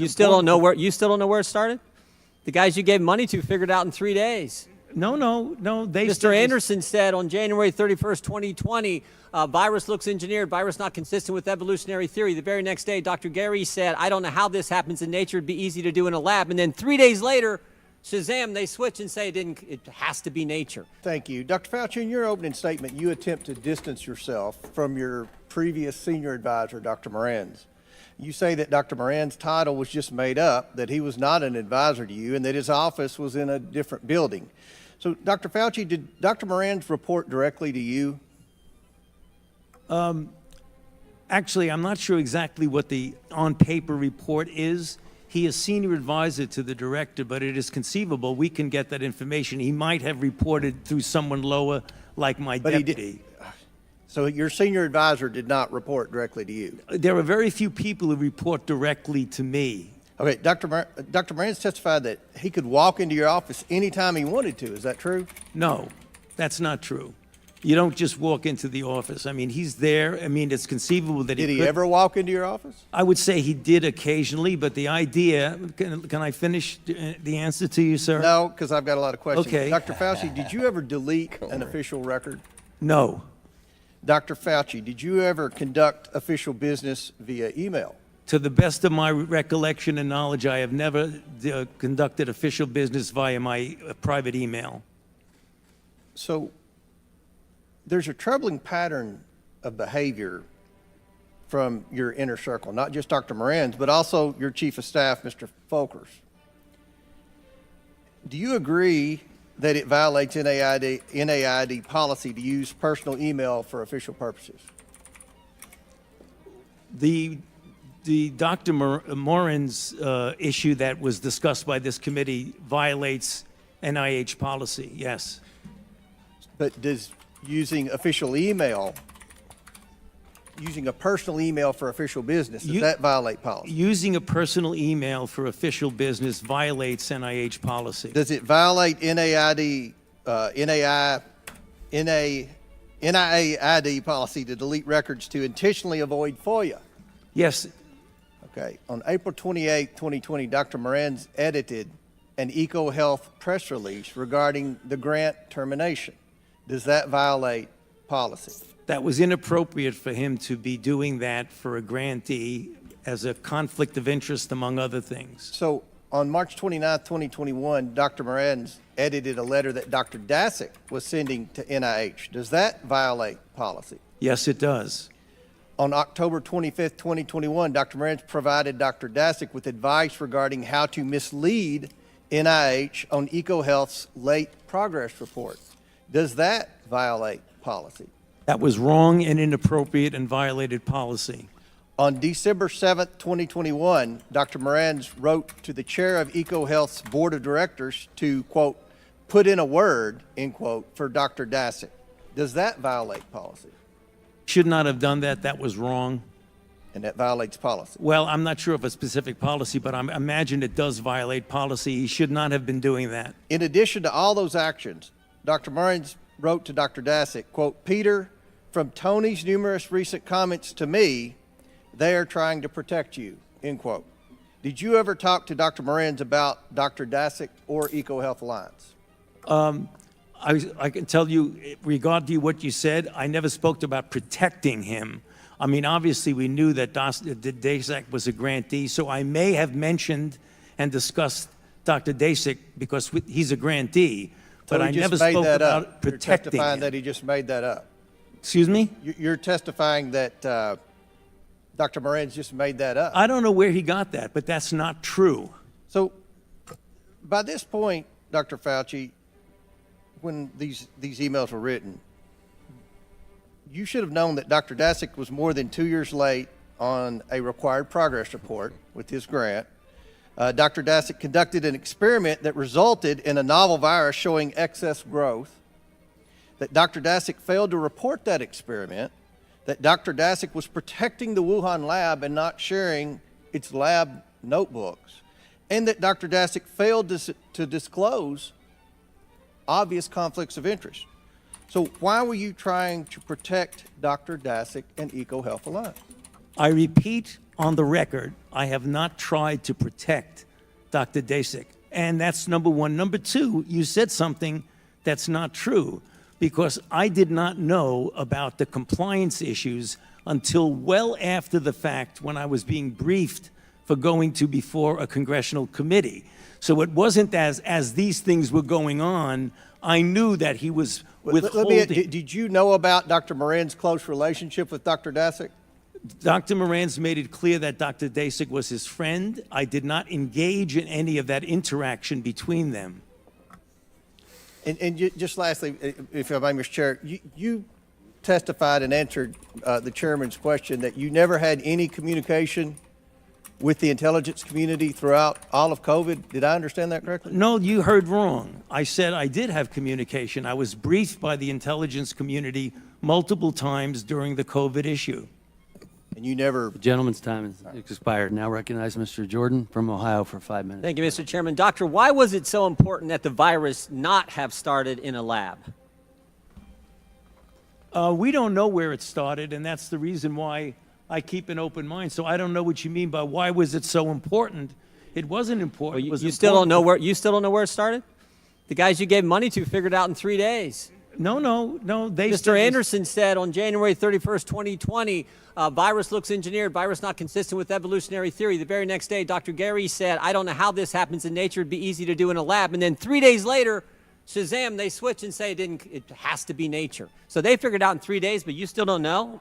You still don't know where it started? The guys you gave money to figured it out in 3 days. No. Mr. Anderson said on January 31st, 2020, virus looks engineered, virus not consistent with evolutionary theory. The very next day, Dr. Gary said, I don't know how this happens in nature. It'd be easy to do in a lab. And then 3 days later, Shazam, they switch and say it has to be nature. Thank you. Dr. Fauci, in your opening statement, you attempt to distance yourself from your previous senior advisor, Dr. Moran's. You say that Dr. Moran's title was just made up, that he was not an advisor to you, and that his office was in a different building. So, Dr. Fauci, did Dr. Moran's report directly to you? Actually, I'm not sure exactly what the on-paper report is. He is senior advisor to the director, but it is conceivable we can get that information. He might have reported through someone lower, like my deputy. So your senior advisor did not report directly to you? There are very few people who report directly to me. Okay, Dr. Moran's testified that he could walk into your office anytime he wanted to. Is that true? No, that's not true. You don't just walk into the office. I mean, he's there. I mean, it's conceivable that he Did he ever walk into your office? I would say he did occasionally, but the idea, can I finish the answer to you, sir? No, because I've got a lot of questions. Okay. Dr. Fauci, did you ever delete an official record? No. Dr. Fauci, did you ever conduct official business via email? To the best of my recollection and knowledge, I have never conducted official business via my private email. So there's a troubling pattern of behavior from your inner circle, not just Dr. Moran's, but also your chief of staff, Mr. Folkers. Do you agree that it violates NAID policy to use personal email for official purposes? The Dr. Moran's issue that was discussed by this committee violates NIH policy, yes. But does using official email, using a personal email for official business, does that violate policy? Using a personal email for official business violates NIH policy. Does it violate NIAID policy to delete records to intentionally avoid FOIA? Yes. Okay. On April 28, 2020, Dr. Moran's edited an EcoHealth press release regarding the grant termination. Does that violate policy? That was inappropriate for him to be doing that for a grantee as a conflict of interest, among other things. So on March 29, 2021, Dr. Moran's edited a letter that Dr. Dasick was sending to NIH. Does that violate policy? Yes, it does. On October 25th, 2021, Dr. Moran's provided Dr. Dasick with advice regarding how to mislead NIH on EcoHealth's late progress report. Does that violate policy? That was wrong and inappropriate and violated policy. On December 7th, 2021, Dr. Moran's wrote to the chair of EcoHealth's board of directors to, quote, put in a word, end quote, for Dr. Dasick. Does that violate policy? Should not have done that. That was wrong. And that violates policy? Well, I'm not sure of a specific policy, but I imagine it does violate policy. He should not have been doing that. In addition to all those actions, Dr. Moran's wrote to Dr. Dasick, quote, Peter, from Tony's numerous recent comments to me, they are trying to protect you, end quote. Did you ever talk to Dr. Moran's about Dr. Dasick or EcoHealth Alliance? I can tell you, regarding what you said, I never spoke about protecting him. I mean, obviously, we knew that Dasick was a grantee, so I may have mentioned and discussed Dr. Dasick because he's a grantee, but I never spoke about protecting You're testifying him. that he just made that up. Excuse me? You're testifying that Dr. Moran's just made that up. I don't know where he got that, but that's not true. So by this point, Dr. Fauci, when these emails were written, you should have known that Dr. Dasick was more than 2 years late on a required progress report with his grant. Dr. Dasick conducted an experiment that resulted in a novel virus showing excess growth, that Dr. Dasick failed to report that experiment, that Dr. Dasick was protecting the Wuhan lab and not sharing its lab notebooks, and that Dr. Dasick failed to disclose obvious conflicts of interest. So why were you trying to protect Dr. Dasick and EcoHealth Alliance? I repeat on the record, I have not tried to protect Dr. Dasick. And that's number one. Number two, you said something that's not true, because I did not know about the compliance issues until well after the fact, when I was being briefed for going to before a congressional committee. So it wasn't as these things were going on, I knew that he was withholding. Did you know about Dr. Moran's close relationship with Dr. Dasick? Dr. Moran's made it clear that Dr. Dasick was his friend. I did not engage in any of that interaction between them. Just lastly, if I may, Mr. Chair, you testified and answered the chairman's question that you never had any communication with the intelligence community throughout all of COVID. Did I understand that correctly? No, you heard wrong. I said I did have communication. I was briefed by the intelligence community multiple times during the COVID issue. And you never... The gentleman's time has expired. Now recognize Mr. Jordan from Ohio for 5 minutes. Thank you, Mr. Chairman. Doctor, why was it so important that the virus not have started in a lab? We don't know where it started, and that's the reason why I keep an open mind. So I don't know what you mean by why was it so important. It wasn't important. Well, you still don't know where it started? The guys you gave money to figured it out in 3 days. No. Mr. Anderson said on January 31st, 2020, virus looks engineered, virus not consistent with evolutionary theory. The very next day, Dr. Gary said, I don't know how this happens in nature. It'd be easy to do in a lab. And then 3 days later, Shazam, they switch and say it has to be nature. So they figured it out in 3 days, but you still don't know?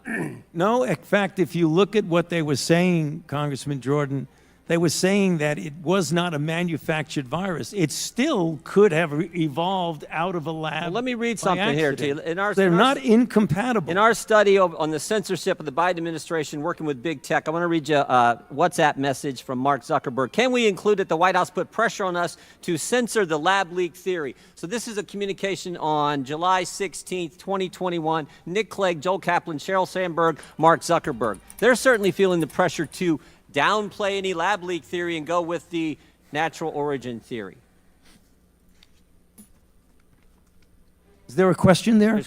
No, in fact, if you look at what they were saying, Congressman Jordan, they were saying that it was not a manufactured virus. It still could have evolved out of a lab. Well, let me read by something here to you. accident. They're not incompatible. In our study on the censorship of the Biden administration working with big tech, I want to read you a WhatsApp message from Mark Zuckerberg. Can we include that the White House put pressure on us to censor the lab leak theory? So this is a communication on July 16th, 2021. Nick Clegg, Joel Kaplan, Sheryl Sandberg, Mark Zuckerberg. They're certainly feeling the pressure to downplay any lab leak theory and go with the natural origin theory. Is there a question there?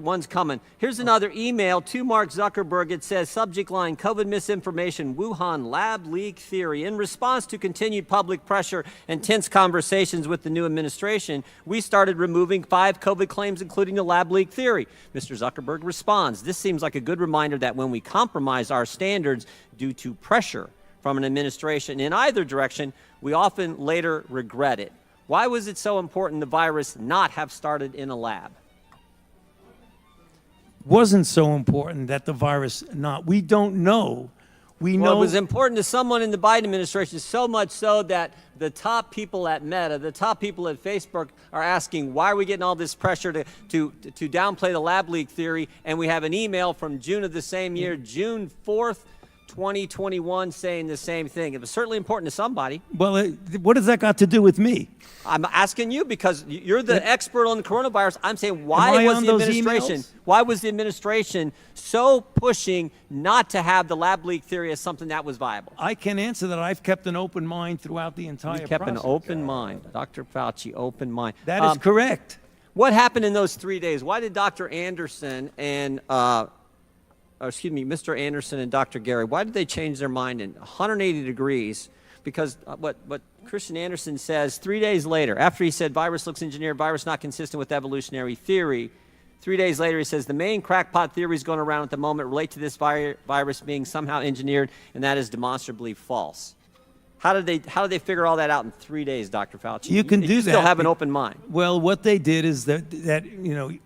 One's coming. Here's another email to Mark Zuckerberg. It says, subject line, COVID misinformation, Wuhan lab leak theory. In response to continued public pressure and tense conversations with the new administration, we started removing 5 COVID claims, including the lab leak theory. Mr. Zuckerberg responds, this seems like a good reminder that when we compromise our standards due to pressure from an administration in either direction, we often later regret it. Why was it so important the virus not have started in a lab? Wasn't so important that the virus not. We don't know. We know. Well, it was important to someone in the Biden administration, so much so that the top people at Meta, the top people at Facebook are asking, why are we getting all this pressure to downplay the lab leak theory? And we have an email from June of the same year, June 4th, 2021, saying the same thing. It was certainly important to somebody. Well, what has that got to do with me? I'm asking you because you're the expert on the coronavirus. I'm saying, why was the administration so pushing not to have the lab leak theory as something that was viable? I can answer that. I've kept an open mind throughout the entire process. You kept an open mind. Dr. Fauci, open mind. That is correct. What happened in those 3 days? Why did Dr. Anderson and Mr. Anderson and Dr. Gary, why did they change their mind in 180 degrees? Because what Christian Anderson says 3 days later, after he said virus looks engineered, virus not consistent with evolutionary theory, 3 days later he says the main crackpot theories going around at the moment relate to this virus being somehow engineered, and that is demonstrably false. How did they figure all that out in 3 days, Dr. Fauci? You can do that. You still have an open mind. Well, what they did is that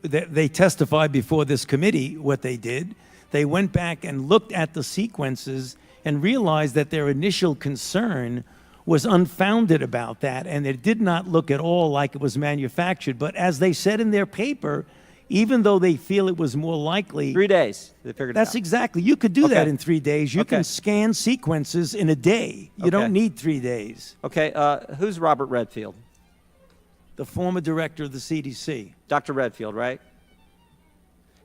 they testified before this committee. What they did, they went back and looked at the sequences and realized that their initial concern was unfounded about that, and it did not look at all like it was manufactured. But as they said in their paper, even though they feel it was more likely... 3 days, they figured it out. That's exactly. You could do that in 3 days. You can scan sequences in a day. You don't need 3 days. Okay, who's Robert Redfield? The former director of the CDC. Dr. Redfield, right?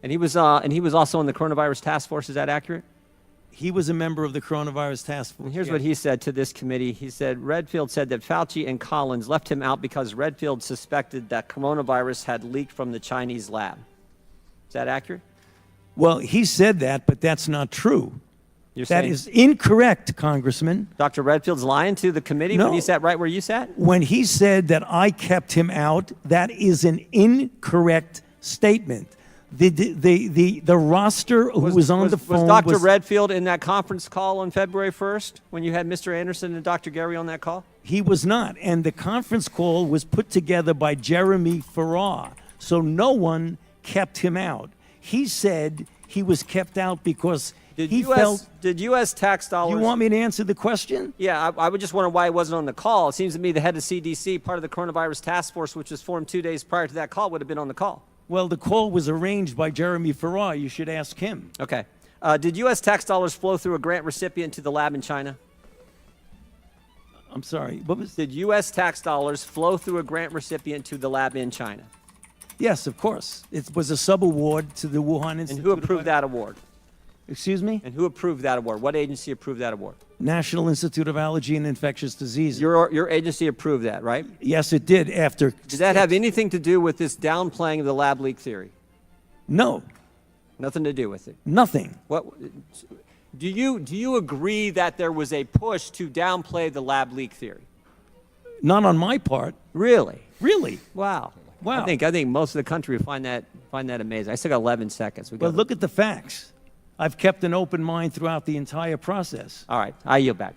And he was also in the coronavirus task force. Is that accurate? He was a member of the coronavirus task force. And here's what he said to this committee. He said, Redfield said that Fauci and Collins left him out because Redfield suspected that coronavirus had leaked from the Chinese lab. Is that accurate? Well, he said that, but that's not true. You're That saying- is incorrect, Congressman. Dr. Redfield's lying to the committee when No. he sat right where you sat? When he said that I kept him out, that is an incorrect statement. The roster who was on the phone Was Dr. Redfield in that conference call on February 1st when you had Mr. Anderson and Dr. Gary on that call? He was not. And the conference call was put together by Jeremy Farrar. So no one kept him out. He said he was kept out because he felt. Did U.S. tax dollars? You want me to answer the question? Yeah, I would just wonder why he wasn't on the call. It seems to me the head of CDC, part of the coronavirus task force, which was formed 2 days prior to that call, would have been on the call. Well, the call was arranged by Jeremy Farrar. You should ask him. Okay. Did U.S. tax dollars flow through a grant recipient to the lab in China? I'm sorry. What was? Did U.S. tax dollars flow through a grant recipient to the lab in China? Yes, of course. It was a subaward to the Wuhan Institute. And who approved that award? Excuse me? And who approved that award? What agency approved that award? National Institute of Allergy and Infectious Diseases. Your agency approved that, right? Yes, it did after. Did that have anything to do with this downplaying of the lab leak theory? No, Nothing to do with it. nothing. What do you agree that there was a push to downplay the lab leak theory? Not on my part. Really? Really? Wow. Wow. I think most of the country would find that amazing. I still got 11 seconds. Well, look at the facts. I've kept an open mind throughout the entire process. All right. I yield back.